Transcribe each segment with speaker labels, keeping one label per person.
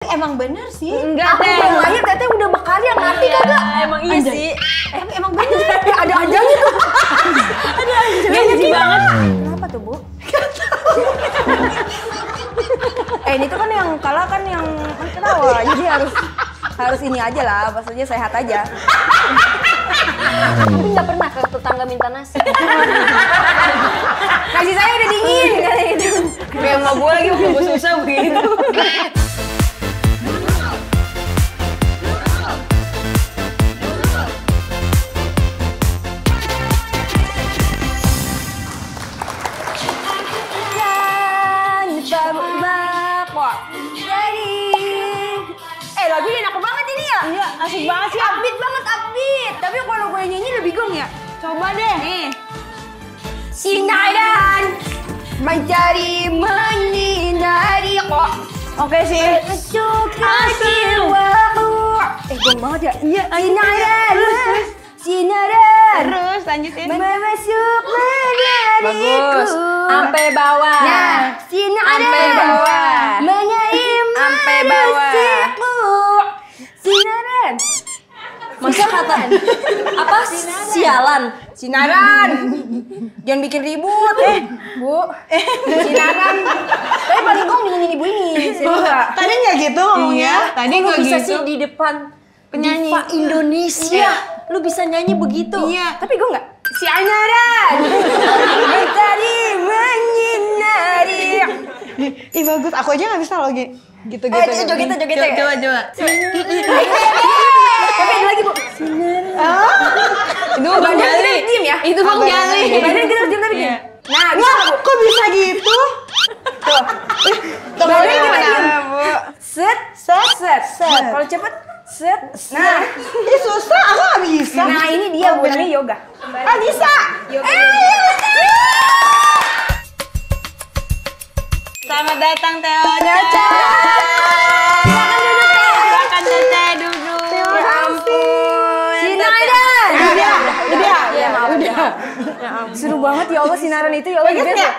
Speaker 1: emang bener sih.
Speaker 2: Enggak,
Speaker 3: Aku belum lahir, Teteh udah bekarya, ngerti kagak?
Speaker 2: Emang iya sih.
Speaker 3: Emang bener. Ada anjangnya tuh. Ada anjangnya.
Speaker 2: Jijik banget.
Speaker 3: Kenapa tuh, Bu? Ini tuh kan yang kalah kan yang ketawa, jadi harus ini aja lah, maksudnya sehat aja.
Speaker 2: Tapi nggak pernah ke tetangga minta nasi.
Speaker 3: Nasi saya udah dingin, katanya gitu.
Speaker 2: Kayak sama gue lagi waktu gue susah begitu.
Speaker 3: Lagunya enak banget ini ya?
Speaker 2: Iya, asik banget sih.
Speaker 3: Upbeat banget, upbeat. Tapi kalau gue nyanyi lebih gong ya?
Speaker 2: Coba deh.
Speaker 3: Nih. Sinaran mencari menyinari kok.
Speaker 2: Oke sih.
Speaker 3: Suka jiwaku. Gong banget ya? Iya. Sinaran. Sinaran.
Speaker 2: Terus lanjutin.
Speaker 3: Memasuk menariku.
Speaker 2: Bagus. Sampai bawah.
Speaker 3: Nah, sinaran.
Speaker 2: Sampai bawah.
Speaker 3: Menyaim
Speaker 2: Sampai bawah.
Speaker 3: Sinaran.
Speaker 2: Masa kata apa? Sialan.
Speaker 3: Sinaran. Jangan bikin ribut, Bu. Sinaran. Tapi paling gong nyanyiin ibu ini.
Speaker 1: Tadi nggak gitu ngomongnya. Tadi
Speaker 2: Lu
Speaker 1: nggak
Speaker 2: bisa
Speaker 1: gitu.
Speaker 2: sih di depan
Speaker 1: Penyanyi.
Speaker 2: diva Indonesia.
Speaker 1: Iya.
Speaker 2: Lu bisa nyanyi begitu.
Speaker 1: Iya.
Speaker 3: Tapi gue nggak. Sinaran. Mencari menyinari.
Speaker 1: Ih bagus. Aku aja nggak bisa loh gitu.
Speaker 3: Joget.
Speaker 1: Coba.
Speaker 3: Tapi ada lagi, Bu.
Speaker 2: Itu
Speaker 3: Bang Jali. Diem ya.
Speaker 2: Itu Bang Jali.
Speaker 3: Badan kita harus diem tapi diem. Nah, bisa
Speaker 1: Wah,
Speaker 3: Bu.
Speaker 1: kok bisa gitu?
Speaker 3: Tuh. Badan kita diem. Set. Kalau cepet, set. Nah.
Speaker 1: Ih susah, aku nggak bisa.
Speaker 3: Nah, ini dia Bu, namanya yoga.
Speaker 1: Ah bisa.
Speaker 2: Selamat datang Teo.
Speaker 3: Silakan duduk, Teh.
Speaker 2: Silakan Teteh duduk.
Speaker 3: Ya ampun. Sinaran.
Speaker 1: Udah.
Speaker 3: Seru banget ya Allah sinaran itu ya Allah.
Speaker 1: Bagus ya?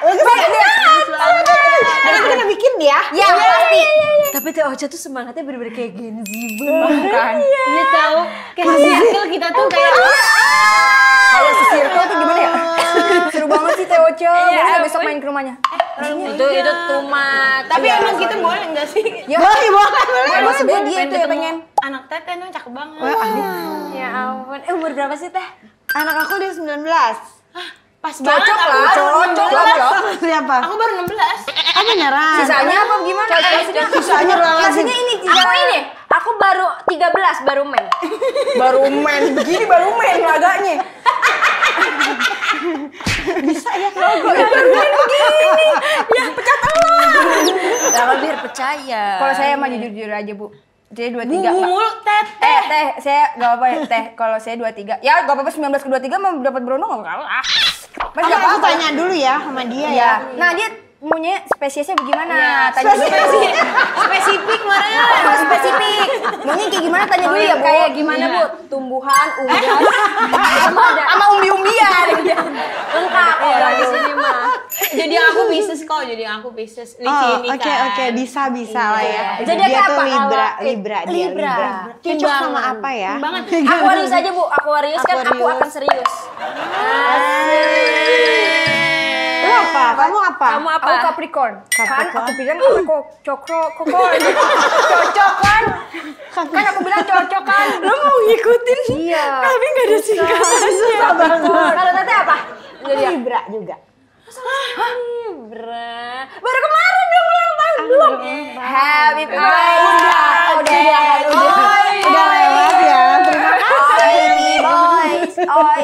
Speaker 1: Ada kita bikin dia.
Speaker 3: Ya, pasti.
Speaker 2: Tapi Teh Ocha tuh semangatnya bener-bener kayak Gen Z banget. Iya tahu. Kayak circle kita tuh kayak
Speaker 3: Kalau sesirkel tuh gimana ya? Seru banget sih Teh Ocha.
Speaker 2: Iya,
Speaker 3: Boleh nggak besok
Speaker 2: ampun.
Speaker 3: main ke rumahnya?
Speaker 2: itu too much.
Speaker 4: Tapi emang kita boleh nggak sih?
Speaker 3: Ya.
Speaker 1: Boleh.
Speaker 3: Emang sebenarnya dia tuh ya
Speaker 4: ketemu
Speaker 3: pengen.
Speaker 4: anak Teteh tuh cakep banget.
Speaker 2: Ya ampun. Umur berapa sih Teh?
Speaker 1: Anak aku udah 19.
Speaker 4: Pas banget
Speaker 3: Cocok
Speaker 4: aku
Speaker 3: lah,
Speaker 4: baru
Speaker 3: cocok
Speaker 4: 16.
Speaker 3: lah.
Speaker 1: Siapa?
Speaker 4: Aku baru 16.
Speaker 1: Ah beneran.
Speaker 3: Sisanya apa gimana?
Speaker 1: Sisanya relatif.
Speaker 3: Maksudnya ini
Speaker 2: Aku ini, aku baru 13 baru main.
Speaker 3: baru main begini baru main laganya.
Speaker 1: Bisa ya kalau gue.
Speaker 3: Ya pecah telur.
Speaker 2: Kalau biar percaya.
Speaker 3: Kalau saya mah jujur-jujur aja Bu. Jadi 23 nggak?
Speaker 4: Mulu Teteh.
Speaker 3: Teh, saya gak apa-apa ya Teh. Kalau saya 23, ya gak apa-apa 19 ke 23 mah dapat berondong gak kalah. Mas gak
Speaker 1: Aku
Speaker 3: apa-apa.
Speaker 1: tanya dulu ya sama dia ya.
Speaker 3: Iya. Nah dia maunya spesiesnya bagaimana? Tanya dulu.
Speaker 4: Spesifik marahnya.
Speaker 3: Oh, spesifik. Maunya kayak gimana? Tanya dulu ya Bu.
Speaker 2: Kayak gimana Bu? Tumbuhan, unggas, sama ada
Speaker 3: Sama umbi-umbian.
Speaker 2: lengkap orang di sini mah.
Speaker 4: Jadi aku Pisces kok, jadi aku Pisces. Di
Speaker 1: Oh,
Speaker 4: sini
Speaker 1: oke
Speaker 4: kan.
Speaker 1: oke bisa lah ya.
Speaker 2: Jadi
Speaker 1: dia
Speaker 2: apa?
Speaker 1: tuh Libra,
Speaker 2: Ala-
Speaker 1: Libra dia
Speaker 2: Libra.
Speaker 1: Cocok sama apa ya?
Speaker 4: Banget.
Speaker 2: Aquarius aja Bu, Aquarius kan aku
Speaker 1: Aquarius.
Speaker 2: akan serius.
Speaker 1: Lu apa? Kamu apa?
Speaker 2: Kamu apa?
Speaker 3: Aku Capricorn. Kan
Speaker 1: Capricorn.
Speaker 3: aku bilang aku cocok kan. Kan aku bilang cocok kan.
Speaker 1: Lu mau ngikutin?
Speaker 3: Iya.
Speaker 1: Tapi nggak ada singkatan. Susah banget.
Speaker 2: Kalau Teteh apa?
Speaker 1: Aku Libra juga.
Speaker 2: Libra. Baru kemarin dong ulang tahun belum?
Speaker 3: Happy birthday.
Speaker 1: Udah lewat ya. Terima kasih.
Speaker 3: Happy boys. Oi.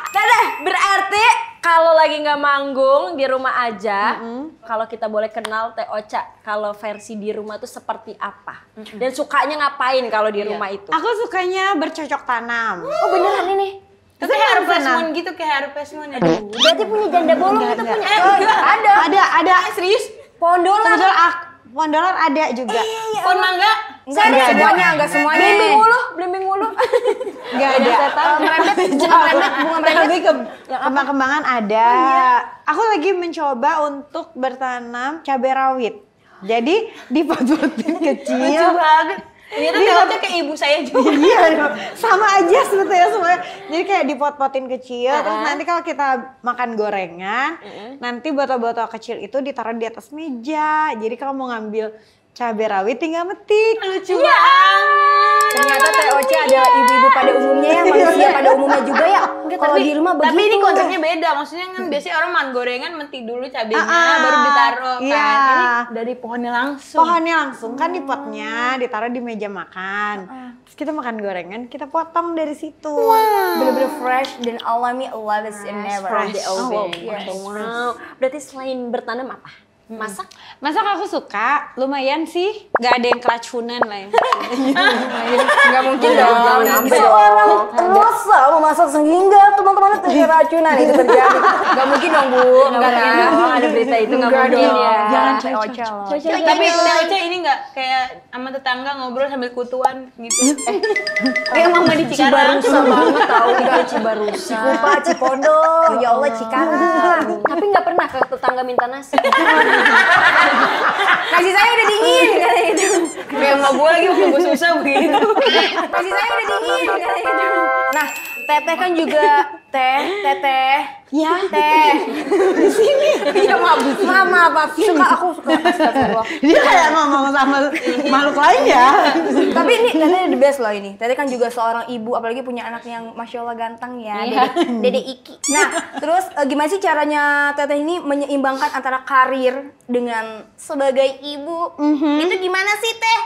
Speaker 2: Teteh, berarti kalau lagi nggak manggung di rumah aja, kalau kita boleh kenal Teh Ocha, kalau versi di rumah tuh seperti apa? Dan sukanya ngapain kalau di rumah itu?
Speaker 1: Aku sukanya bercocok tanam.
Speaker 2: Oh beneran ini?
Speaker 4: Itu kayak Harvest Moon gitu, kayak Harvest Moon. Aduh.
Speaker 2: Berarti punya janda bolong itu punya?
Speaker 1: Ada.
Speaker 4: Serius?
Speaker 2: Pohon dolar.
Speaker 1: Kebetulan pohon dolar ada juga.
Speaker 4: Pohon mangga?
Speaker 3: Enggak semuanya.
Speaker 2: Belimbing mulu.
Speaker 1: Enggak ada.
Speaker 3: Bunga merembet.
Speaker 1: Tapi kembang-kembangan ada. Aku lagi mencoba untuk bertanam cabai rawit. Jadi dipot-potin kecil.
Speaker 4: Lucu banget. Ternyata Teh Ocha kayak ibu saya juga.
Speaker 1: Iya, sama aja sebetulnya semuanya. Jadi kayak dipot-potin kecil, terus nanti kalau kita makan gorengan, nanti botol-botol kecil itu ditaruh di atas meja. Jadi kalau mau ngambil cabai rawit tinggal metik.
Speaker 4: Lucu banget.
Speaker 3: Ternyata Teh Ocha adalah ibu-ibu pada umumnya ya, manusia pada umumnya juga ya. Kalau di rumah begitu.
Speaker 4: Tapi ini konsepnya beda. Maksudnya kan biasanya orang makan gorengan metik dulu cabenya baru ditaruh kan.
Speaker 1: Iya.
Speaker 4: Ini dari pohonnya langsung.
Speaker 1: Pohonnya langsung kan di potnya, ditaruh di meja makan. Terus kita makan gorengan, kita potong dari situ.
Speaker 3: bener-bener fresh dan alami, love is in never.
Speaker 2: From the oven.
Speaker 3: yes.
Speaker 2: Wow. Berarti selain bertanam apa? Masak?
Speaker 1: Masak aku suka, lumayan sih. Gak ada yang keracunan lah ya.
Speaker 3: Nggak mungkin dong. Seorang Rosa memasak sehingga teman-teman itu keracunan itu terjadi. Nggak mungkin dong Bu.
Speaker 2: Nggak mungkin dong, ada berita itu nggak mungkin ya.
Speaker 1: Jangan
Speaker 3: Teh Ocha loh.
Speaker 4: Tapi Teh Ocha ini nggak kayak sama tetangga ngobrol sambil kutuan gitu. Kayak mama di Cikarang.
Speaker 2: Cibarusa banget tau, itu Cibarusa.
Speaker 3: Cikupa, Cipondo, ya Allah Cikarang.
Speaker 2: Tapi nggak pernah ke tetangga minta nasi.
Speaker 3: Nasi saya udah dingin katanya gitu.
Speaker 4: Kayak sama gue lagi waktu gue susah begitu.
Speaker 3: Nasi saya udah dingin katanya gitu. Nah, Teteh kan juga Teteh.
Speaker 1: Ya.
Speaker 3: Teh. Di sini. Iya maaf. Suka astagfirullah.
Speaker 1: Dia kayak ngomong sama makhluk lain ya.
Speaker 3: Tapi ini Teteh the best loh ini. Teteh kan juga seorang ibu, apalagi punya anak yang Masya Allah ganteng ya. Dede Iki. Nah, terus gimana sih caranya Teteh ini menyeimbangkan antara karir dengan sebagai ibu? Itu gimana sih Teh?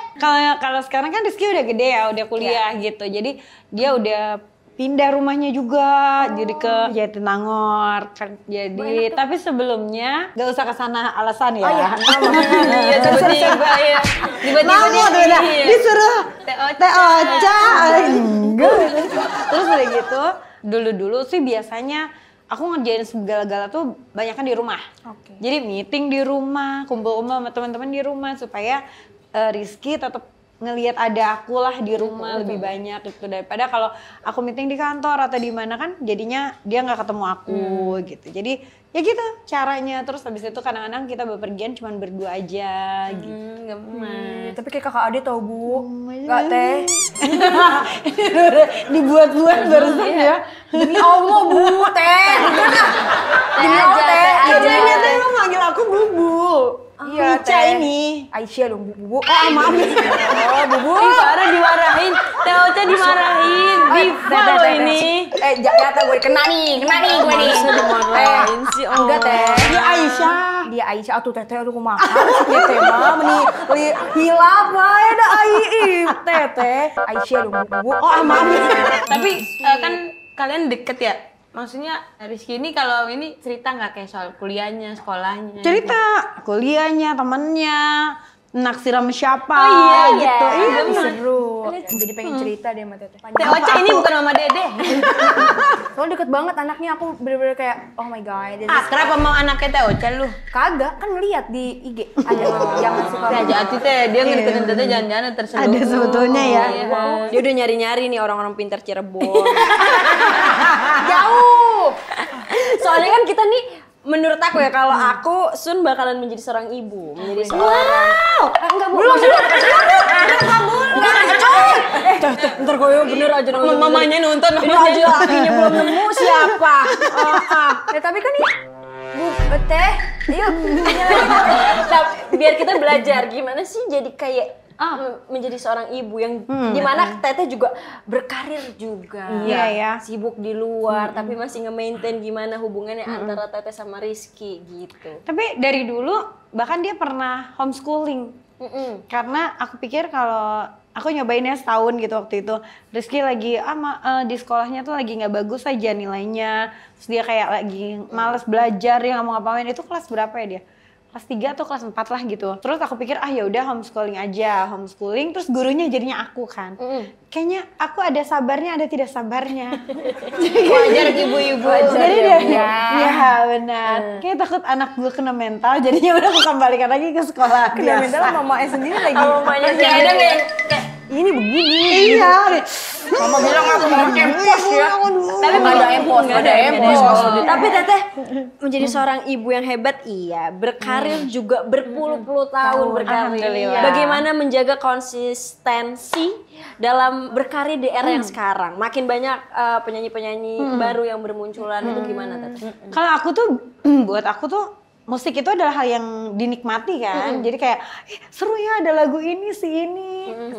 Speaker 1: Kalau sekarang kan Rizky udah gede ya, udah kuliah gitu. Jadi dia udah pindah rumahnya juga, jadi ke Jatinangor kan. Jadi tapi sebelumnya nggak usah ke sana alasan ya.
Speaker 4: Iya tiba-tiba ya. Tiba-tiba dia
Speaker 1: disuruh
Speaker 4: Teh Ocha.
Speaker 1: Teh Ocha. Enggak. Terus udah gitu, dulu sih biasanya aku ngerjain segala-gala tuh banyak kan di rumah. Jadi meeting di rumah, kumpul-kumpul sama teman-teman di rumah supaya Rizky tetap ngelihat ada aku lah di rumah lebih banyak gitu, daripada kalau aku meeting di kantor atau di mana kan jadinya dia nggak ketemu aku gitu. Jadi ya gitu caranya. Terus habis itu kadang-kadang kita bepergian cuma berdua aja gitu.
Speaker 3: Tapi kayak kakak Ade tau Bu. Nggak Teh.
Speaker 1: Dibuat-buat barusan ya.
Speaker 3: Demi Allah Bu, Teh. Demi Allah Teh.
Speaker 1: Iya Teh lo manggil aku Bubu.
Speaker 3: Iya
Speaker 1: Ica
Speaker 3: Teh.
Speaker 1: ini.
Speaker 3: Aisyah dong Bu.
Speaker 1: Maaf.
Speaker 3: Oh Bu.
Speaker 4: Ih parah dimarahin. Teh Ocha dimarahin. Diva loh ini.
Speaker 3: Jatah gue kena nih gue nih.
Speaker 2: dimarahin sih, oh.
Speaker 3: Enggak Teh.
Speaker 1: Dia Aisyah.
Speaker 3: Dia Aisyah tuh Teteh aduh kumaha. Ya Teh mah meni hilap wae da ai Teteh. Aisyah dong Bu.
Speaker 1: Maaf.
Speaker 4: Tapi kan kalian deket ya? Maksudnya Rizky ini kalau ini cerita nggak kayak soal kuliahnya, sekolahnya?
Speaker 1: Cerita kuliahnya, temennya, naksir sama siapa
Speaker 2: iya.
Speaker 1: gitu. Iya.
Speaker 3: Seru. Jadi pengen cerita deh sama Teteh.
Speaker 4: Teh Ocha ini bukan mama Dede.
Speaker 3: Soalnya deket banget anaknya, aku bener-bener kayak oh my god.
Speaker 4: Akrab sama anaknya Teh Ocha lu?
Speaker 3: Kagak, kan lihat di IG ada jangan suka.
Speaker 4: Hati-hati Teh, dia ngedeketin Teteh jangan-jangan terselubung.
Speaker 1: Ada sebetulnya ya.
Speaker 2: Dia udah nyari-nyari nih orang-orang pintar Cirebon.
Speaker 3: Jauh.
Speaker 2: Soalnya kan kita nih, menurut aku ya, kalau aku Sun bakalan menjadi seorang ibu, menjadi seorang enggak Bu.
Speaker 3: Belum.
Speaker 2: Ntar gue bener aja
Speaker 4: Mamanya nonton,
Speaker 2: ini aja lakinya belum nemu siapa.
Speaker 3: Ya tapi kan ini Bu Teh, yuk.
Speaker 2: Nah, biar kita belajar gimana sih jadi kayak menjadi seorang ibu yang dimana Teteh juga berkarir juga.
Speaker 1: Iya ya.
Speaker 2: Sibuk di luar tapi masih nge-maintain gimana hubungannya antara Teteh sama Rizky gitu.
Speaker 1: Tapi dari dulu bahkan dia pernah homeschooling. Karena aku pikir kalau aku nyobainnya setahun gitu waktu itu. Rizky lagi di sekolahnya tuh lagi nggak bagus aja nilainya. Terus dia kayak lagi males belajar, dia nggak mau ngapain. Itu kelas berapa ya dia? Kelas 3 atau kelas 4 lah gitu. Terus aku pikir ya udah homeschooling aja, homeschooling terus gurunya jadinya aku kan. Kayaknya aku ada sabarnya, ada tidak sabarnya.
Speaker 4: wajar ibu-ibu.
Speaker 1: Jadi ya benar. Kayak takut anak gue kena mental, jadinya udah aku kembalikan lagi ke sekolah.
Speaker 3: Kena mental mama sendiri lagi.
Speaker 2: Mamanya
Speaker 4: Kayak ada kayak
Speaker 1: ini begini. Iya.
Speaker 3: Mama bilang aku mau tempos ya.
Speaker 2: Tapi
Speaker 3: nggak ada empos, nggak ada empos.
Speaker 2: Tapi Teteh menjadi seorang ibu yang hebat, iya. Berkarir juga berpuluh-puluh tahun berkarir.
Speaker 1: Alhamdulillah.
Speaker 2: Bagaimana menjaga konsistensi dalam berkarir di era yang sekarang? Makin banyak penyanyi-penyanyi baru yang bermunculan, itu gimana Teteh?
Speaker 1: Kalau aku tuh, buat aku tuh musik itu adalah hal yang dinikmati kan. Jadi kayak seru ya ada lagu ini, si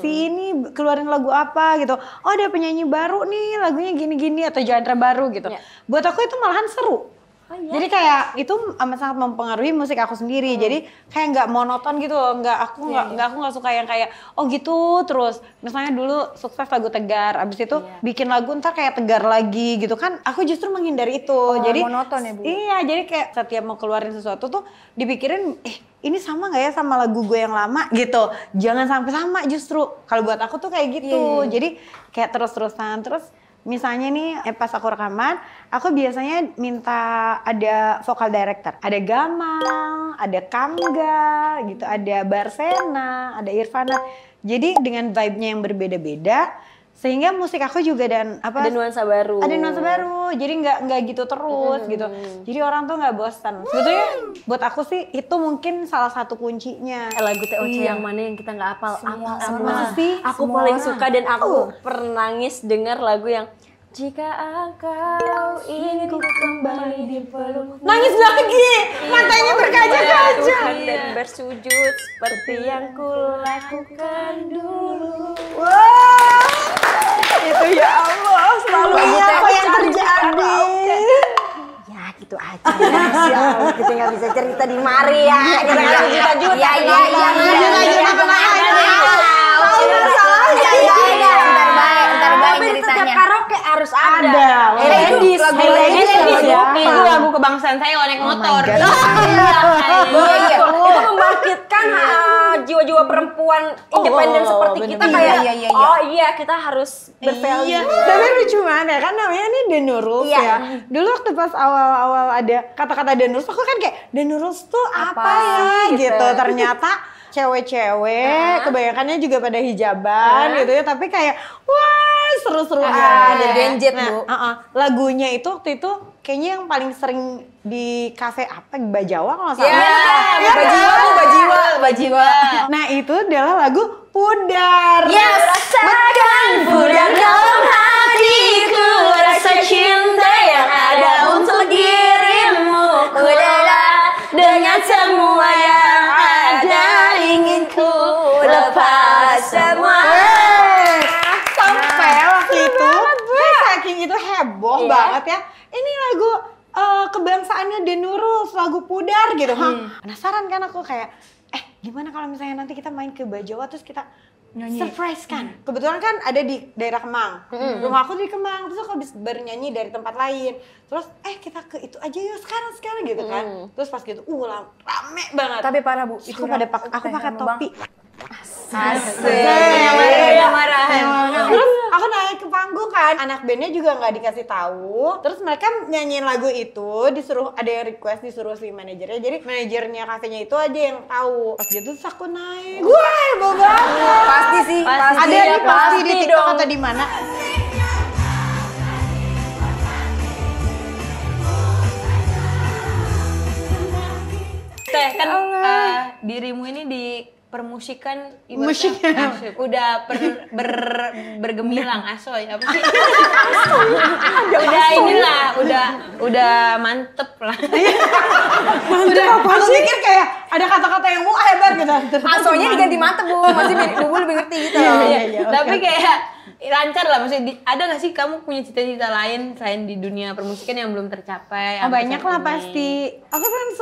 Speaker 1: ini keluarin lagu apa gitu. Oh ada penyanyi baru nih lagunya gini-gini atau genre baru gitu. Buat aku itu malahan seru. Jadi kayak itu amat sangat mempengaruhi musik aku sendiri. Jadi kayak nggak monoton gitu loh. Aku nggak suka yang kayak oh gitu terus. Misalnya dulu sukses lagu Tegar, abis itu bikin lagu ntar kayak Tegar lagi gitu kan. Aku justru menghindari itu. Jadi
Speaker 3: monoton ya Bu?
Speaker 1: Iya, jadi kayak setiap mau keluarin sesuatu tuh dipikirin ini sama nggak ya sama lagu gue yang lama gitu. Jangan sampai sama justru. Kalau buat aku tuh kayak gitu. Jadi kayak terus-terusan terus. Misalnya nih pas aku rekaman, aku biasanya minta ada vokal director. Ada Gamal, ada Kamga, gitu, ada Barsena, ada Irfana. Jadi dengan vibe-nya yang berbeda-beda, sehingga musik aku juga
Speaker 2: ada nuansa baru.
Speaker 1: Ada nuansa baru, jadi nggak gitu terus gitu. Jadi orang tuh nggak bosan. Sebetulnya buat aku sih itu mungkin salah satu kuncinya.
Speaker 2: Lagu TOC yang mana yang kita nggak hafal?
Speaker 1: Semua sih.
Speaker 2: Aku paling suka dan aku pernah nangis dengar lagu yang jika engkau ingin ku kembali di peluk.
Speaker 1: Nangis lagi, matanya berkaca-kaca.
Speaker 2: Dan bersujud seperti yang kulakukan dulu.
Speaker 1: Wah, itu ya Allah, selalu apa yang terjadi.
Speaker 2: Ya gitu aja. Kita nggak bisa cerita di mari ya. Kita nggak bisa juta-juta. Ceritanya. Karaoke harus ada.
Speaker 1: Ladies
Speaker 4: ya. Itu lagu kebangsaan saya kalau naik motor.
Speaker 2: Iya. Itu membangkitkan jiwa-jiwa perempuan independen seperti kita kayak oh iya kita harus bervalue.
Speaker 1: Tapi lucu banget ya kan namanya nih The Nurul ya. Dulu waktu pas awal-awal ada kata-kata The Nurul, aku kan kayak The Nurul tuh apa ya gitu. Ternyata cewek-cewek kebanyakannya juga pada hijaban gitu ya, tapi kayak wah seru-seruan.
Speaker 3: Ada genjet Bu.
Speaker 1: Lagunya itu waktu itu kayaknya yang paling sering di kafe apa Bajawa kalau nggak salah.
Speaker 3: Bajiwa.
Speaker 1: Nah itu adalah lagu Pudar.
Speaker 2: Rasakan pudar dalam hatiku, rasa cinta yang ada untuk dirimu. Kulelah dengan semua yang ada, ingin ku lepas semua.
Speaker 1: Sampai waktu itu, saking itu heboh banget ya. Ini lagu kebangsaannya The Nurul, lagu Pudar gitu. Penasaran kan aku kayak, gimana kalau misalnya nanti kita main ke Bajawa terus kita surprise kan? Kebetulan kan ada di daerah Kemang. Rumah aku di Kemang, terus aku baru nyanyi dari tempat lain. Terus kita ke itu aja yuk sekarang gitu kan. Terus pas gitu, rame banget.
Speaker 3: Tapi parah Bu, itu
Speaker 1: aku pakai topi.
Speaker 3: Asik.
Speaker 2: Marah.
Speaker 1: Terus aku naik ke panggung kan, anak bandnya juga nggak dikasih tahu. Terus mereka nyanyiin lagu itu, disuruh ada yang request disuruh si manajernya. Jadi manajernya kafenya itu aja yang tahu. Pas gitu terus aku naik, gue heboh banget.
Speaker 3: Pasti sih,
Speaker 1: Ada nih pasti di TikTok atau di mana.
Speaker 4: Teh kan dirimu ini di permusikan udah bergemilang asoy apa sih? udah mantep lah.
Speaker 1: Udah apa sih? Pikir kayak ada kata-kata yang hebat gitu.
Speaker 3: Asonya diganti mantep Bu, masih Bu lebih ngerti gitu.
Speaker 1: Iya.
Speaker 4: Tapi kayak lancar lah, maksudnya ada gak sih kamu punya cita-cita lain selain di dunia permusikan yang belum tercapai?
Speaker 1: Banyak lah pasti. Aku kan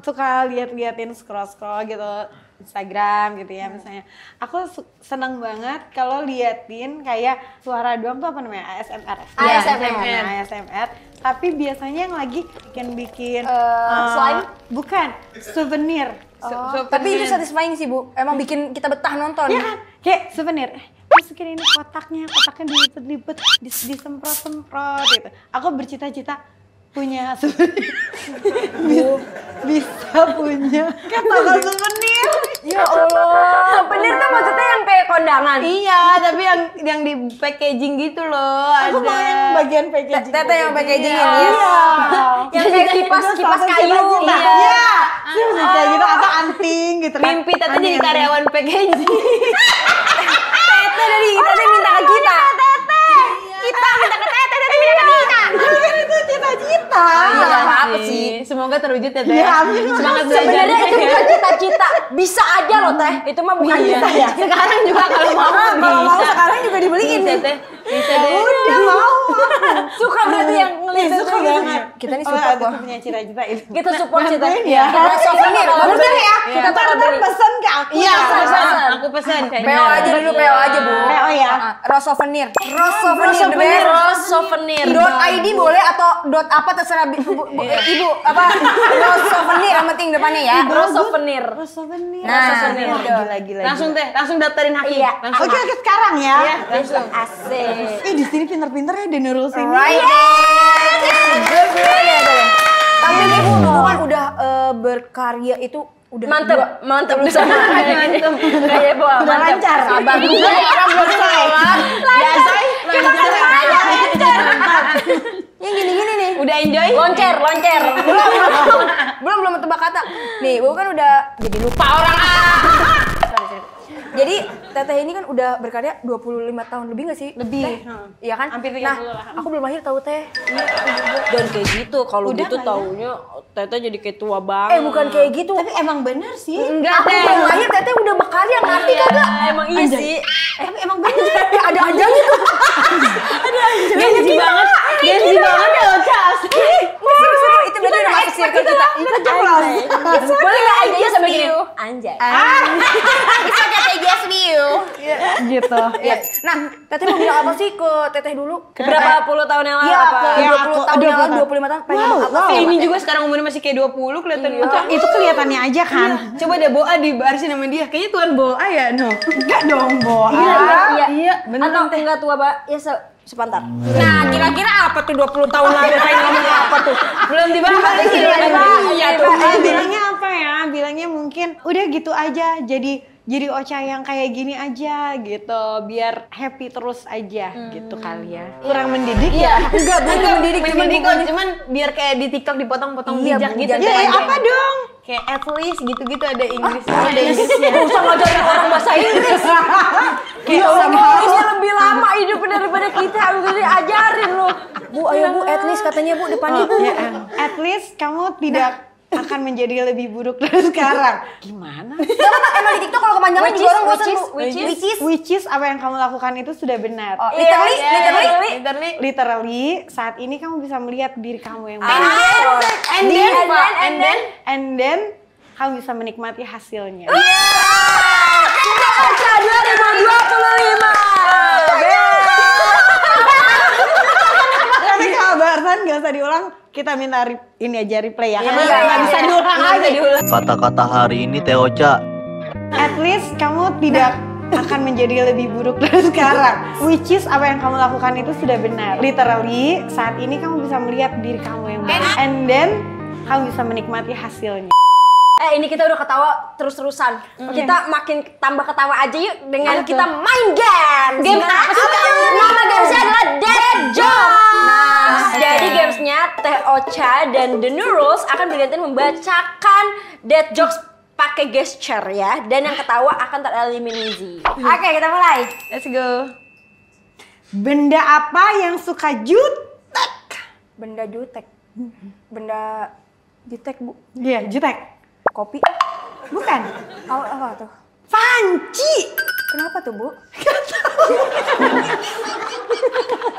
Speaker 1: suka liatin scroll gitu Instagram gitu ya misalnya. Aku seneng banget kalau liatin kayak suara doang tuh apa namanya ASMR. ASMR. Tapi biasanya yang lagi bikin
Speaker 2: slime?
Speaker 1: Bukan, souvenir.
Speaker 3: Tapi itu satisfying sih Bu, emang bikin kita betah nonton.
Speaker 1: Iya kan? Kayak souvenir. Masukin ini kotaknya dilipet-lipet, disemprot-semprot gitu. Aku bercita-cita punya souvenir. bisa punya kata souvenir.
Speaker 2: Ya Allah. Souvenir tuh maksudnya yang kayak cadangan.
Speaker 4: Iya, tapi yang di packaging gitu loh.
Speaker 1: Aku mau yang bagian packaging.
Speaker 3: Teteh yang packaging
Speaker 1: Iya.
Speaker 3: ini.
Speaker 2: Yang kayak kipas kayu.
Speaker 1: Iya. Sih kayak gitu atau anting gitu kan.
Speaker 4: Mimpi Tete jadi karyawan packaging.
Speaker 3: Teteh minta ke kita.
Speaker 2: Kita minta ke Tete, Tete minta ke kita.
Speaker 1: Kan itu cita-cita.
Speaker 3: Iya, nggak apa-apa sih.
Speaker 4: Semoga terwujud ya, Teh.
Speaker 1: Iya, amin.
Speaker 4: Semangat
Speaker 2: Sebenarnya
Speaker 4: belajar.
Speaker 2: itu bukan cita-cita, bisa aja loh Teh. Itu mah bukan cita ya.
Speaker 4: Sekarang juga kalau mau
Speaker 3: Kalau mau sekarang juga dibeliin
Speaker 4: bisa,
Speaker 3: nih.
Speaker 4: Teh. Bisa deh.
Speaker 1: Udah mau.
Speaker 2: Suka berarti yang ngelihat
Speaker 1: Suka banget.
Speaker 3: Kita nih
Speaker 1: Oh,
Speaker 3: support
Speaker 1: ada
Speaker 3: loh.
Speaker 1: tuh punya cita-cita itu.
Speaker 2: kita support cita.
Speaker 1: Bantuin ya.
Speaker 2: Kita souvenir,
Speaker 3: Bagus deh ya.
Speaker 2: Kita
Speaker 1: Ntar
Speaker 2: bakal beli.
Speaker 1: pesan ke aku.
Speaker 4: Iya,
Speaker 1: ya.
Speaker 4: aku
Speaker 2: pesan.
Speaker 4: pesan. Aku pesan.
Speaker 3: PO aja dulu, PO aja Bu.
Speaker 1: PO ya.
Speaker 3: Rose souvenir. Rose souvenir. the best.
Speaker 2: Rose souvenir.
Speaker 3: .id boleh atau apa terserah ibu apa rose souvenir yang penting depannya ya.
Speaker 2: Rose souvenir.
Speaker 1: Souvenir.
Speaker 3: Nah,
Speaker 1: souvenir.
Speaker 3: gitu.
Speaker 1: Gila.
Speaker 4: Langsung Teh, langsung daftarin Hakim.
Speaker 2: Iya.
Speaker 4: Langsung.
Speaker 1: Oke, sekarang ya.
Speaker 4: Iya, langsung.
Speaker 2: Asik.
Speaker 1: Di sini pinter-pinter ya Denurul sini.
Speaker 3: Right. Tapi ibu dulu kan udah berkarya itu udah
Speaker 2: Mantep, mantep bisa.
Speaker 4: Mantep.
Speaker 2: Kayak bawa
Speaker 1: Udah lancar.
Speaker 3: Sabar dulu orang belum sholat.
Speaker 4: Biasa.
Speaker 3: Yang gini-gini nih.
Speaker 4: Udah enjoy?
Speaker 2: Loncer.
Speaker 3: Belum tebak kata. Nih, Bu kan udah jadi lupa orang. Sorry. Jadi Teteh ini kan udah berkarya 25 tahun lebih gak sih?
Speaker 1: Lebih.
Speaker 3: Teh? Iya kan?
Speaker 1: Hampir 30
Speaker 3: Nah,
Speaker 1: lah.
Speaker 3: aku belum lahir tahu Teh.
Speaker 2: Dan kayak gitu, kalau
Speaker 1: Udah
Speaker 2: gitu
Speaker 1: nggak ya?
Speaker 2: taunya Tete jadi kayak tua banget.
Speaker 3: Bukan kayak gitu.
Speaker 1: Tapi emang bener sih.
Speaker 4: Enggak,
Speaker 3: Aku
Speaker 4: Teh.
Speaker 3: belum lahir Teteh udah berkarya, ngerti kagak?
Speaker 2: Emang iya sih.
Speaker 1: Tapi emang bener.
Speaker 3: Ada aja gitu.
Speaker 4: Genzi banget. Genzi banget ya, Cas.
Speaker 3: Seru-seru itu berarti udah masuk circle kita.
Speaker 1: Itu jelas.
Speaker 2: Boleh nggak aja sampai gini? Anjay.
Speaker 3: Bisa Teteh just view.
Speaker 1: Gitu.
Speaker 3: Iya. Nah, Teteh mau bilang apa sih ke Teteh dulu?
Speaker 2: Berapa puluh tahun yang lalu
Speaker 3: Iya,
Speaker 2: apa?
Speaker 3: ke
Speaker 1: Yang
Speaker 3: 20
Speaker 1: aku-
Speaker 3: tahun yang lalu,
Speaker 1: 20
Speaker 3: 25 tahun. Pengen
Speaker 1: Wow,
Speaker 3: apa
Speaker 1: wow.
Speaker 3: sih?
Speaker 4: Ini juga sekarang umurnya masih kayak 20 kelihatan banget.
Speaker 1: Itu kelihatannya aja kan.
Speaker 4: Coba deh Boa dibarisin sama dia. Kayaknya Tuan Boa ya, no.
Speaker 1: Enggak dong, Bo.
Speaker 2: Iya,
Speaker 4: bener,
Speaker 2: atau
Speaker 4: Teh.
Speaker 2: enggak tua, Pak? Ya sepantar.
Speaker 3: Nah, kira-kira apa tuh 20 tahun lalu pengen ngomong apa tuh?
Speaker 4: Belum dibahas sih.
Speaker 3: Iya tuh.
Speaker 1: Bilangnya apa ya? Bilangnya mungkin udah gitu aja. Jadi Ocha yang kayak gini aja gitu. Biar happy terus aja gitu kali ya. Kurang mendidik ya?
Speaker 3: Enggak, bukan mendidik,
Speaker 4: Cuman biar kayak di TikTok dipotong-potong
Speaker 3: Iya,
Speaker 4: bijak
Speaker 3: Bu,
Speaker 4: gitu.
Speaker 3: jangan
Speaker 1: Ya,
Speaker 3: panjang.
Speaker 1: apa dong?
Speaker 4: Kayak at least gitu-gitu ada Inggris.
Speaker 1: Ada Inggrisnya.
Speaker 2: Gak usah ngajarin orang bahasa Inggris.
Speaker 3: Kayak
Speaker 2: Ini lebih lama hidupnya daripada kita. Harus ajarin lu.
Speaker 3: Bu, ayo Bu, at least katanya Bu depannya Bu.
Speaker 1: Ya, at least kamu tidak akan menjadi lebih buruk dari sekarang. Gimana?
Speaker 3: Emang di TikTok kalau kepanjangan juga orang bosan Bu.
Speaker 1: Which is apa yang kamu lakukan itu sudah benar.
Speaker 3: Oh, literally.
Speaker 4: Literally.
Speaker 1: Literally saat ini kamu bisa melihat diri kamu yang
Speaker 4: And
Speaker 1: and then kamu bisa menikmati hasilnya.
Speaker 2: Ocha 2025.
Speaker 1: Tapi kalau barusan nggak usah diulang, kita minta ini aja replay ya, karena
Speaker 3: Iya,
Speaker 1: nggak bisa diulang lagi.
Speaker 5: Kata-kata hari ini Teh Ocha.
Speaker 1: At least kamu tidak akan menjadi lebih buruk dari sekarang. Which is apa yang kamu lakukan itu sudah benar. Literally saat ini kamu bisa melihat diri kamu yang baru. And then kamu bisa menikmati hasilnya.
Speaker 2: Ini kita udah ketawa terus-terusan. Kita makin tambah ketawa aja yuk dengan kita main games.
Speaker 3: Game apa sih?
Speaker 2: Nama gamesnya adalah Dead Jokes. Jadi gamesnya Teh Ocha dan The New Rules akan bergantian membacakan Dead Jokes pakai gesture ya. Dan yang ketawa akan tereliminasi.
Speaker 3: Oke, kita mulai.
Speaker 4: Let's go.
Speaker 1: Benda apa yang suka jutek?
Speaker 3: Benda jutek. Benda jutek Bu.
Speaker 1: Iya, jutek.
Speaker 3: Kopi.
Speaker 1: Bukan.
Speaker 3: Apa tuh?
Speaker 1: Panci.
Speaker 3: Kenapa tuh Bu?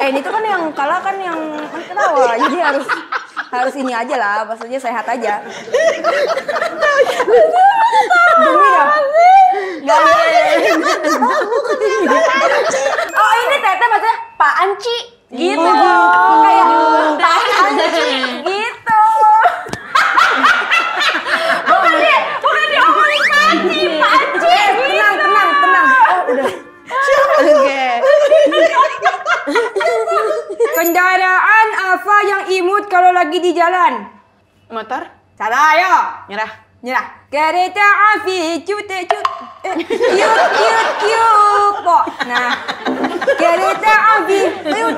Speaker 3: Ini tuh kan yang kalah kan yang ketawa. Jadi harus ini aja lah, maksudnya sehat aja. Demi dah. Gak
Speaker 2: Oh ini Teteh maksudnya Pak Anci gitu.
Speaker 3: kayak
Speaker 2: Pak Anci gitu. Bukan diomongin Pak Anci, Pak Anci.
Speaker 3: tenang. Oh, udah.
Speaker 4: Oke.
Speaker 3: Kendaraan apa yang imut kalau lagi di jalan?
Speaker 4: Motor?
Speaker 3: Salah, ayo.
Speaker 4: Nyerah.
Speaker 3: Kereta api cute. Yuk. cerita Abi. Piut.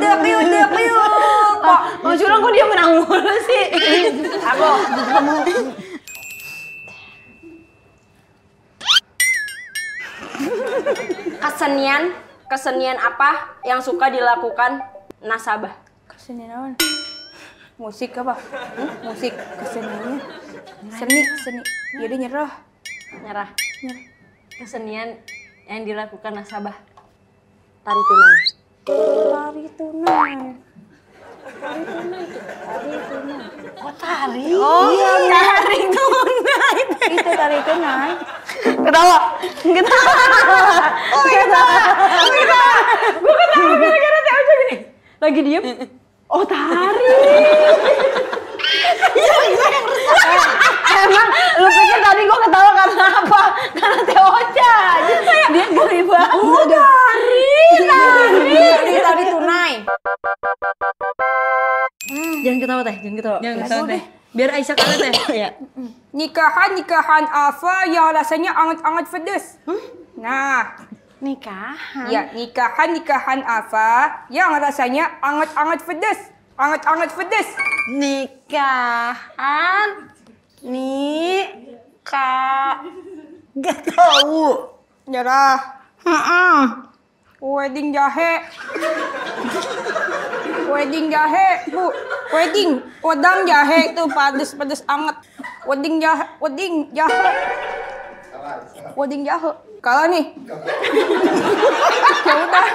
Speaker 4: Mau curang kok dia menang mulu sih.
Speaker 3: Aku.
Speaker 2: Kesenian apa yang suka dilakukan nasabah?
Speaker 3: Kesenian apa? Musik apa? Musik keseniannya. Seni. Jadi nyerah.
Speaker 2: Nyerah. Kesenian yang dilakukan nasabah. Tari tunai.
Speaker 3: Tari tunai.
Speaker 1: Oh tari.
Speaker 3: Oh iya.
Speaker 1: Tari tunai.
Speaker 3: Itu tari tunai.
Speaker 1: Ketawa. Oh ketawa. Gue ketawa gara-gara Teh Ocha gini. Lagi diem. Oh tari. Emang lu pikir tadi gue ketawa karena apa? Karena Teh Ocha. Dia geli banget. Oh tari.
Speaker 3: Tari tunai.
Speaker 2: Jangan ketawa Teh, jangan ketawa.
Speaker 4: Jangan ketawa Teh. Biar Aisyah kalah Teh.
Speaker 2: Ya.
Speaker 3: Nikahan apa yang rasanya anget-anget pedes? Nah,
Speaker 1: Nikahan.
Speaker 3: ya nikahan apa yang rasanya anget-anget pedes? Anget-anget pedes.
Speaker 1: Nikahan. Gak tahu.
Speaker 3: Nyerah. Wedding jahe. Wedding jahe, Bu. Wedang jahe itu pedes anget. Wedding jahe. Wedding jahe. Kalah nih. Ya udah.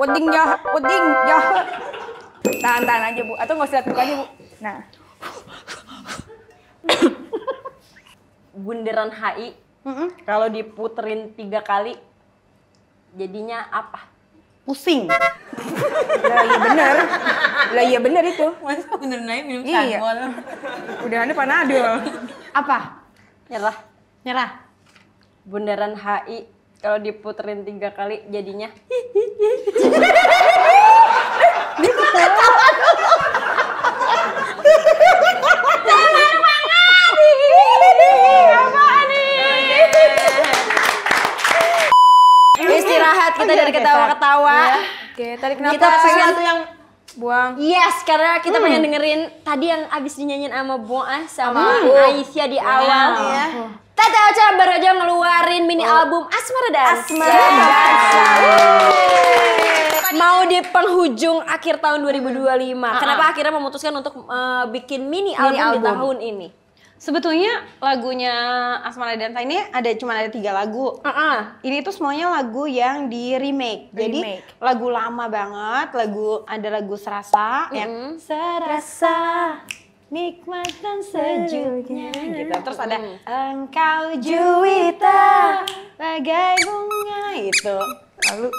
Speaker 3: Wedding jahe. Tahan aja, Bu. Atau nggak usah lihat mukanya, Bu. Nah.
Speaker 2: Bundaran HI kalau diputerin 3 kali jadinya apa?
Speaker 1: Pusing.
Speaker 3: Lah iya bener itu.
Speaker 4: Masa bener naik minum
Speaker 3: Iya.
Speaker 4: sanggol.
Speaker 3: Udah ada panadol.
Speaker 1: Apa?
Speaker 2: Nyerah. Bundaran HI kalau diputerin 3 kali jadinya istirahat kita dari ketawa-ketawa.
Speaker 3: Oke, tadi kenapa?
Speaker 2: Kita pengen
Speaker 1: yang
Speaker 3: buang.
Speaker 2: Yes, karena kita pengen dengerin tadi yang abis dinyanyiin sama Boas sama Aisyah di awal. Tete Ocha baru aja ngeluarin mini album Asmara Dance. Mau di penghujung akhir tahun 2025. Kenapa akhirnya memutuskan untuk bikin mini album di tahun ini?
Speaker 1: Sebetulnya lagunya Asmara Dansa ini cuma ada 3 lagu. Ini tuh semuanya lagu yang di remake. Jadi lagu lama banget, ada lagu Serasa yang Serasa nikmat dan sejuknya gitu. Terus ada Engkau Juwita bagai bunga itu.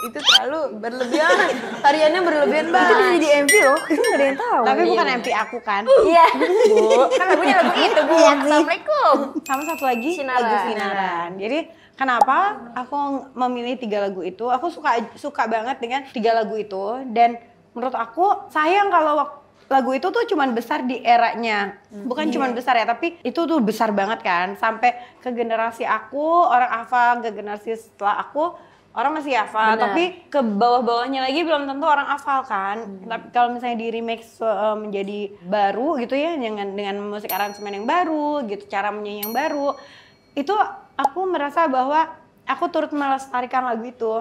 Speaker 4: Itu terlalu berlebihan. Tariannya berlebihan banget.
Speaker 3: Itu bisa di MV loh. Itu nggak ada yang tahu.
Speaker 1: Tapi bukan MP aku kan.
Speaker 2: Iya.
Speaker 1: Bu,
Speaker 3: Kan lagunya lagu itu, Bu.
Speaker 2: Assalamualaikum.
Speaker 1: sama satu lagi
Speaker 2: Sinaran.
Speaker 1: lagu Sinaran. Jadi kenapa aku memilih 3 lagu itu? Aku suka banget dengan 3 lagu itu dan menurut aku sayang kalau lagu itu tuh cuman besar di eranya. Bukan cuman besar ya, tapi itu tuh besar banget kan sampai ke generasi aku, orang hafal, ke generasi setelah aku orang masih hafal, tapi ke bawah-bawahnya lagi belum tentu orang hafal kan. Tapi kalau misalnya di remix menjadi baru gitu ya, dengan musik aransemen yang baru gitu, cara menyanyi yang baru, itu aku merasa bahwa aku turut melestarikan lagu itu.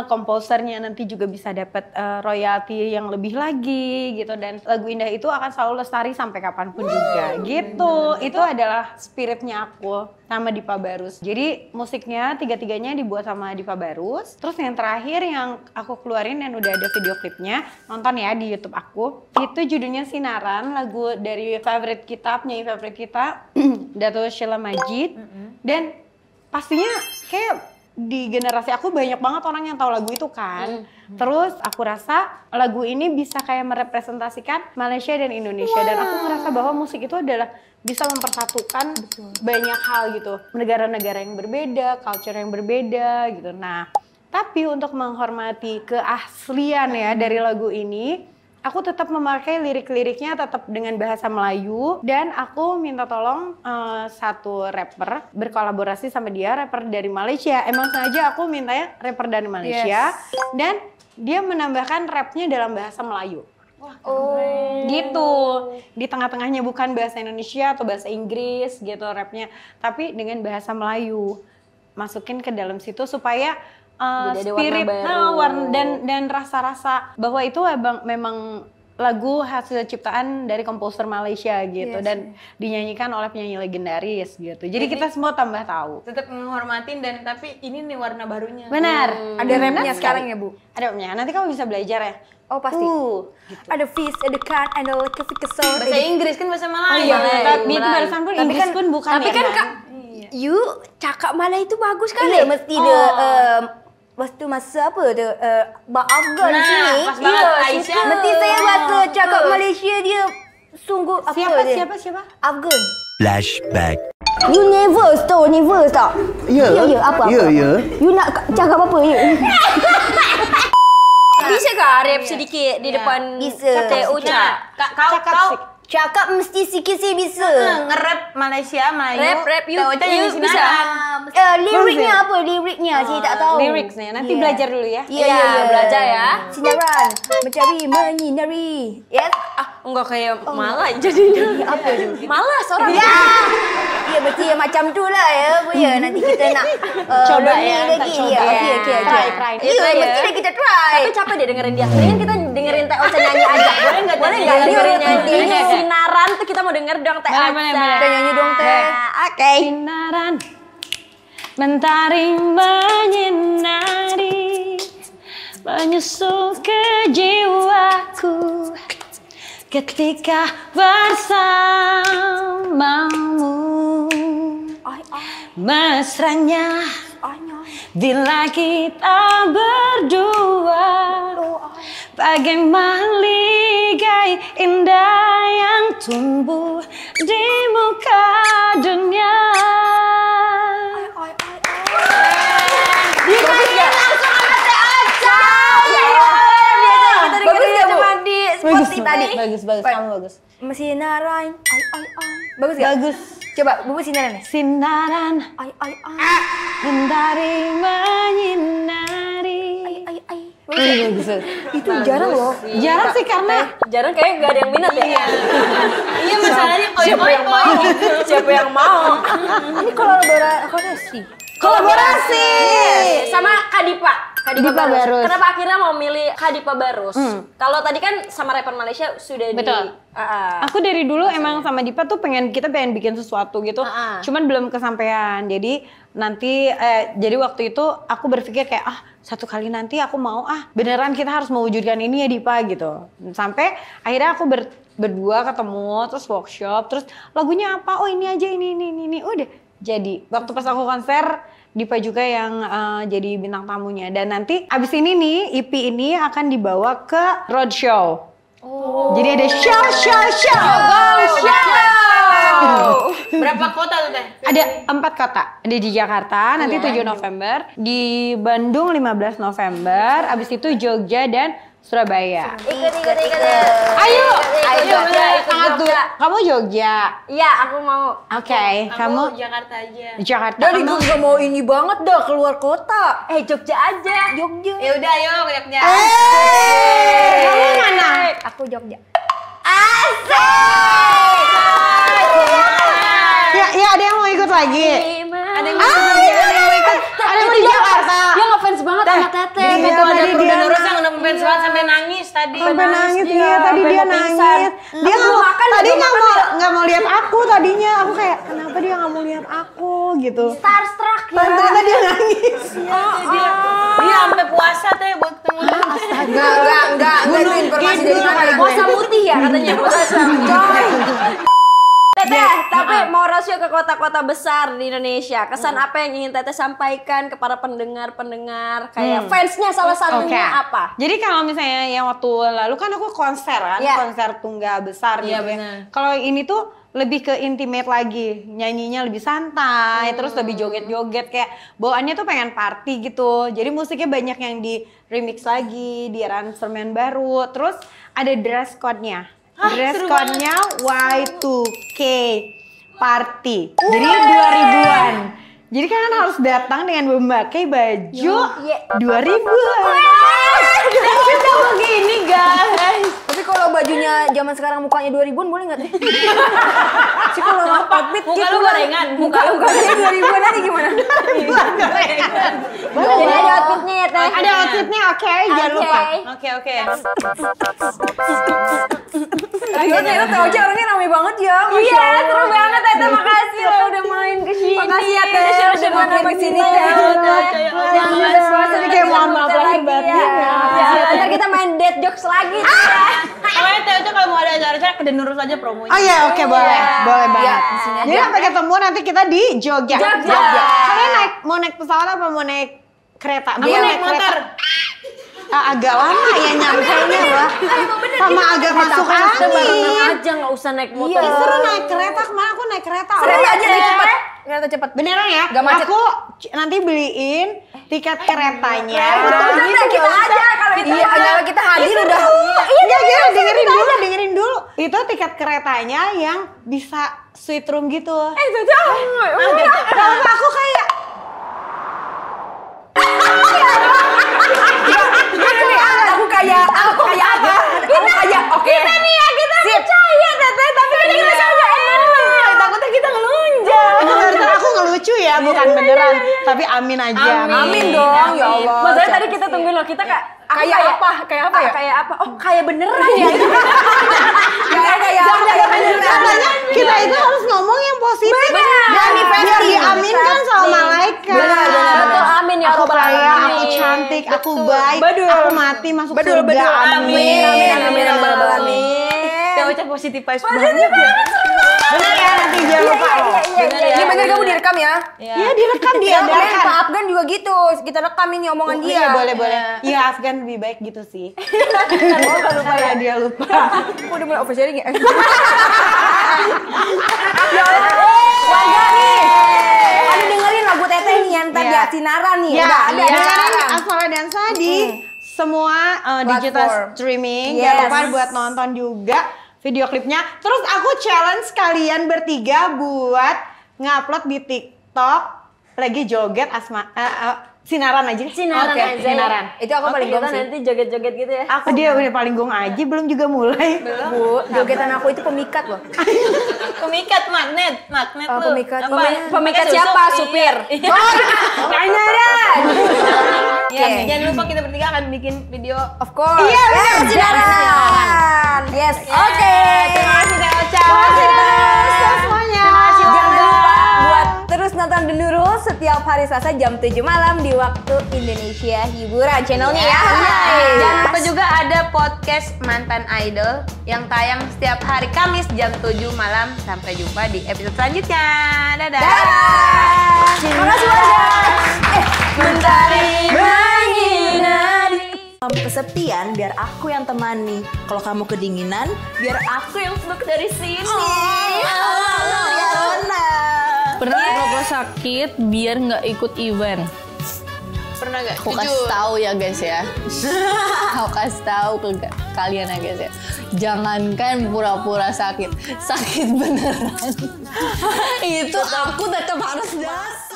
Speaker 1: Komposernya nanti juga bisa dapat royalti yang lebih lagi gitu, dan lagu indah itu akan selalu lestari sampai kapanpun juga gitu. Itu adalah spiritnya aku sama Dipa Barus. Jadi musiknya 3-3-nya dibuat sama Dipa Barus. Terus yang terakhir yang aku keluarin dan udah ada video klipnya, nonton ya di YouTube aku. Itu judulnya Sinaran, lagu dari penyanyi favorit kita Dato' Sheila Majid. Dan pastinya kayak di generasi aku banyak banget orang yang tahu lagu itu kan. Terus aku rasa lagu ini bisa kayak merepresentasikan Malaysia dan Indonesia. Dan aku ngerasa bahwa musik itu adalah bisa mempersatukan banyak hal gitu. Negara-negara yang berbeda, culture yang berbeda gitu. Nah, tapi untuk menghormati keaslian ya dari lagu ini, aku tetap memakai lirik-liriknya tetap dengan bahasa Melayu dan aku minta tolong satu rapper berkolaborasi sama dia, rapper dari Malaysia. Emang sengaja aku mintanya rapper dari Malaysia dan dia menambahkan rapnya dalam bahasa Melayu. Wah, gitu. Di tengah-tengahnya bukan bahasa Indonesia atau bahasa Inggris gitu rapnya, tapi dengan bahasa Melayu. Masukin ke dalam situ supaya spirit dan rasa-rasa bahwa itu memang lagu hasil ciptaan dari komposer Malaysia gitu dan dinyanyikan oleh penyanyi legendaris gitu. Jadi kita semua tambah tahu.
Speaker 4: Tetap menghormatin dan tapi ini nih warna barunya.
Speaker 1: Benar.
Speaker 3: Ada rapnya sekarang ya, Bu?
Speaker 1: Ada rapnya. Nanti kamu bisa belajar ya.
Speaker 3: Oh pasti.
Speaker 1: Gitu.
Speaker 3: Ada fish, ada kan, ada like kesel.
Speaker 4: Bahasa Inggris kan bahasa Melayu.
Speaker 1: Tapi itu barusan pun Inggris pun bukan
Speaker 2: Tapi
Speaker 1: ya,
Speaker 2: kan
Speaker 1: Bang?
Speaker 2: Kak, you cakap Malay itu bagus kali.
Speaker 3: Iya, mesti dia waktu masa apa tu? Afghan sini.
Speaker 4: Pas banget Aisyah.
Speaker 3: Mesti saya baca cakap Malaysia dia sungguh apa dia?
Speaker 1: Siapa?
Speaker 3: Afghan.
Speaker 5: Flashback.
Speaker 3: You nervous tau, nervous tak? Ya. Apa?
Speaker 5: Ya.
Speaker 3: You nak cakap apa ya?
Speaker 2: Bisa gak rap sedikit di depan
Speaker 3: Bisa.
Speaker 2: Teh Ocha?
Speaker 4: Kau
Speaker 3: Cakap mesti sikit sih bisa.
Speaker 4: nge-rap Malaysia, Melayu.
Speaker 2: Rap, you
Speaker 4: Teh Ocha nyanyi
Speaker 2: bisa.
Speaker 4: Sinaran.
Speaker 3: Liriknya apa? Liriknya saya tak tahu.
Speaker 1: Lyricsnya nanti belajar dulu ya.
Speaker 2: Iya, belajar ya.
Speaker 3: Sinaran, mencari, menyinari. Yes.
Speaker 2: Enggak kayak Malay jadinya.
Speaker 3: Apa tu?
Speaker 2: Malas orang.
Speaker 3: Ya mesti macam tu lah ya. Ya nanti kita nak
Speaker 1: Coba
Speaker 3: learning
Speaker 1: ya,
Speaker 3: lagi.
Speaker 1: coba.
Speaker 3: Ya, okey.
Speaker 1: Try.
Speaker 3: Ya, mesti kita try.
Speaker 2: Tapi capek deh dengerin dia. Mendingan kita dengerin Teh Ocha nyanyi aja. Boleh nggak dengerin nyanyinya Sinaran tuh kita mau denger dong Teh Ocha.
Speaker 1: Boleh.
Speaker 3: Kita nyanyi dong Teh.
Speaker 2: Oke.
Speaker 1: Sinaran mentari menyinari menyusup ke jiwaku ketika bersamamu mesranya bila kita berdua bagai maligai indah yang tumbuh di muka dunia. Bagus. Kamu bagus.
Speaker 3: Sinaran. Bagus gak?
Speaker 1: Bagus.
Speaker 3: Coba bubu sinaran nih.
Speaker 1: Sinaran mentari menyinari. Bagus.
Speaker 3: Itu jarang loh.
Speaker 1: Jarang sih karena
Speaker 2: Jarang kayak gak ada yang minat ya.
Speaker 4: Iya masalahnya
Speaker 2: Siapa yang mau? Siapa yang mau?
Speaker 3: Ini kolaborasi.
Speaker 1: kolaborasi
Speaker 2: Sama Kadipa.
Speaker 1: Kadipa Barus.
Speaker 2: Kenapa akhirnya mau milih Kadipa Barus? Kalau tadi kan sama rapper Malaysia sudah
Speaker 1: Betul. Aku dari dulu emang sama Dipa tuh kita pengen bikin sesuatu gitu, cuman belum kesampaian. Jadi nanti jadi waktu itu aku berpikir kayak satu kali nanti aku mau beneran kita harus mewujudkan ini ya Dipa gitu. Sampai akhirnya aku berdua ketemu terus workshop, terus lagunya apa? Oh ini aja ini udah. Jadi waktu pas aku konser Dipa juga yang jadi bintang tamunya, dan nanti abis ini nih EP ini akan dibawa ke roadshow. Jadi ada show.
Speaker 4: Berapa kota tuh Teh?
Speaker 1: Ada 4 kota. Ada di Jakarta nanti 7 November, di Bandung 15 November, abis itu Jogja dan Surabaya.
Speaker 2: Ikut.
Speaker 1: Ayo
Speaker 2: Jogja.
Speaker 1: Kamu Jogja.
Speaker 2: Iya, aku mau.
Speaker 1: Oke, kamu
Speaker 4: Jakarta aja.
Speaker 1: Jakarta.
Speaker 3: Dari
Speaker 1: Kamu
Speaker 3: gue mau ini banget dah keluar kota.
Speaker 2: Jogja aja.
Speaker 3: Jogja.
Speaker 4: Ya udah ayo ke Jogja.
Speaker 1: kamu mana?
Speaker 3: Aku Jogja.
Speaker 1: Ya ada yang mau ikut lagi.
Speaker 4: Ada yang
Speaker 1: Ada yang mau di Jakarta.
Speaker 2: Dia ngefans banget sama Teteh.
Speaker 1: Iya,
Speaker 4: itu ada
Speaker 1: tadi
Speaker 4: kru
Speaker 1: dia
Speaker 4: dan Nurus yang udah ngefans banget sampai nangis tadi.
Speaker 1: Sampai nangis
Speaker 2: dia,
Speaker 1: ya, tadi
Speaker 2: sampai
Speaker 1: dia
Speaker 2: mau
Speaker 1: nangis.
Speaker 2: pingsan.
Speaker 1: Dia
Speaker 2: Belum makan,
Speaker 1: tadi
Speaker 2: belum
Speaker 1: nggak mau lihat aku tadinya. Aku kayak kenapa dia nggak mau lihat aku gitu.
Speaker 2: Starstruck ya.
Speaker 1: Ternyata dia nangis.
Speaker 4: Dia sampai puasa Teh buat ketemu.
Speaker 3: Enggak. Itu informasi dari mana?
Speaker 2: Puasa putih ya katanya. Puasa. Teteh, tapi mau rasio ke kota-kota besar di Indonesia. Kesan apa yang ingin Teteh sampaikan kepada pendengar-pendengar? Kayak fansnya salah satunya apa?
Speaker 1: Jadi kalau misalnya yang waktu lalu kan aku konser kan, konser tunggal besar gitu ya.
Speaker 4: benar.
Speaker 1: Kalau ini tuh lebih ke intimate lagi, nyanyinya lebih santai, terus lebih joget-joget kayak bawaannya tuh pengen party gitu. Jadi musiknya banyak yang di remix lagi, di aransemen baru. Terus ada dress code-nya. Dress code-nya Y2K party. Jadi 2000-an. Jadi kalian harus datang dengan memakai baju 2000-an.
Speaker 2: Begini guys.
Speaker 3: Tapi kalau bajunya zaman sekarang mukanya 2000-an boleh nggak teh? Sih kalau outfit
Speaker 2: Muka lu gorengan.
Speaker 3: mukanya 2000-an nanti gimana?
Speaker 2: Jadi ada outfitnya ya teh.
Speaker 1: Ada outfitnya, oke, jangan lupa. Oke.
Speaker 3: Ayo ternyata Teh Ocha orangnya ramai banget ya.
Speaker 2: Iya, seru banget Teh. Makasih lo udah main ke sini.
Speaker 3: Makasih ya Teh udah main ke sini Teh.
Speaker 2: Jangan lupa
Speaker 1: kayak mohon maaf lahir batin ya.
Speaker 2: Ntar kita main dead jokes lagi.
Speaker 4: Pokoknya Teh Ocha kalau mau ada acara-acara ke Denurus aja promonya.
Speaker 1: Oh iya, oke, boleh banget.
Speaker 3: Iya, di sini
Speaker 1: Jadi
Speaker 3: aja.
Speaker 1: sampai ketemu nanti kita di Jogja. Kalian mau naik pesawat apa mau naik kereta?
Speaker 4: Aku naik motor.
Speaker 1: Agak lama ya nyampainya lah. Sama agak masuk
Speaker 2: Barengan
Speaker 1: angin.
Speaker 2: aja nggak usah naik motor.
Speaker 1: Iya, seru naik kereta. Kemarin aku naik kereta.
Speaker 3: Kereta aja naik cepet. Kereta cepet.
Speaker 1: Beneran ya?
Speaker 3: Gak macet.
Speaker 1: Aku nanti beliin tiket keretanya.
Speaker 3: Udah kita aja kalau iya, kalau kita hadir udah.
Speaker 1: Iya, dengerin dulu. Itu tiket keretanya yang bisa suite room gitu. Kalau aku kayak
Speaker 3: Aku kayak apa? Oke.
Speaker 2: Kita nih ya, kita percaya Teteh, tapi kan kita juga
Speaker 4: Takutnya kita ngelunjak.
Speaker 1: aku ngelucu ya, bukan beneran. Tapi amin aja.
Speaker 3: Amin dong, ya Allah.
Speaker 2: Maksudnya tadi kita tungguin loh, kita
Speaker 3: Kayak apa? Kayak apa ya?
Speaker 2: Kayak apa? Oh, kayak beneran ya.
Speaker 3: Kayak
Speaker 1: Katanya kita itu harus ngomong yang positif. Biar diaminkan sama malaikat.
Speaker 2: Betul, amin ya
Speaker 1: Aku
Speaker 2: Rabbal
Speaker 1: kaya, aku
Speaker 2: Alamin.
Speaker 1: cantik, aku baik,
Speaker 3: Betul.
Speaker 1: aku mati masuk surga.
Speaker 3: Amin.
Speaker 4: Teh Ocha positif vibes banget ya.
Speaker 1: Bener ya, nanti jangan lupa.
Speaker 3: Ini bener kamu direkam ya?
Speaker 1: Iya, direkam dia.
Speaker 3: Kemarin Pak Afgan juga gitu. Kita rekam ini omongan dia.
Speaker 1: Iya, boleh. Iya, Afgan lebih baik gitu sih. Kan lupa ya, dia lupa.
Speaker 3: Aku udah mulai oversharing ya? Ya Allah. Warga nih. Kalian dengerin lagu Teteh nih yang ntar di Sinaran nih.
Speaker 1: Ya,
Speaker 3: Udah ada di
Speaker 1: dengerin
Speaker 3: sekarang.
Speaker 1: Asmara Dansa di semua digital
Speaker 3: Platform.
Speaker 1: streaming.
Speaker 3: Yes.
Speaker 1: Jangan lupa buat nonton juga video klipnya. Terus aku challenge kalian bertiga buat ngupload di TikTok lagi joget Sinaran aja.
Speaker 2: Sinaran
Speaker 1: Oke,
Speaker 2: aja.
Speaker 1: Sinaran.
Speaker 3: Itu aku paling
Speaker 2: Kita
Speaker 3: gong sih.
Speaker 2: nanti joget-joget gitu ya.
Speaker 1: Aku dia udah paling gong aja, belum juga mulai.
Speaker 3: Bu, jogetan aku itu pemikat loh.
Speaker 4: Pemikat magnet
Speaker 3: Oh,
Speaker 4: lu.
Speaker 3: pemikat.
Speaker 4: Apa?
Speaker 2: Pemikat
Speaker 4: Pakai
Speaker 2: siapa?
Speaker 4: susuk?
Speaker 2: Supir.
Speaker 4: Iya.
Speaker 3: Kayaknya deh.
Speaker 4: Iya, jangan lupa kita bertiga akan bikin video.
Speaker 3: Of course.
Speaker 1: Iya, bener.
Speaker 3: Sinaran. Yes. Oke.
Speaker 2: Terima kasih Teh Ocha.
Speaker 1: Semuanya.
Speaker 3: Jangan lupa buat terus nonton The Nurul setiap hari Selasa jam 7 malam di waktu Indonesia Hiburan channelnya ya.
Speaker 4: Jangan lupa juga ada podcast Mantan Idol yang tayang setiap hari Kamis jam 7 malam. Sampai jumpa di episode selanjutnya. Dadah.
Speaker 3: Makasih warga.
Speaker 2: Mentari menginari.
Speaker 6: Kamu kesepian, biar aku yang temani. Kalau kamu kedinginan, biar aku yang peluk dari sini.
Speaker 7: Pernah pura-pura sakit biar nggak ikut event.
Speaker 4: Pernah gak?
Speaker 7: Aku kasih tahu ya guys ya. Aku kasih tahu ke kalian ya guys ya. Jangankan pura-pura sakit, sakit beneran. Itu aku tetap harus das.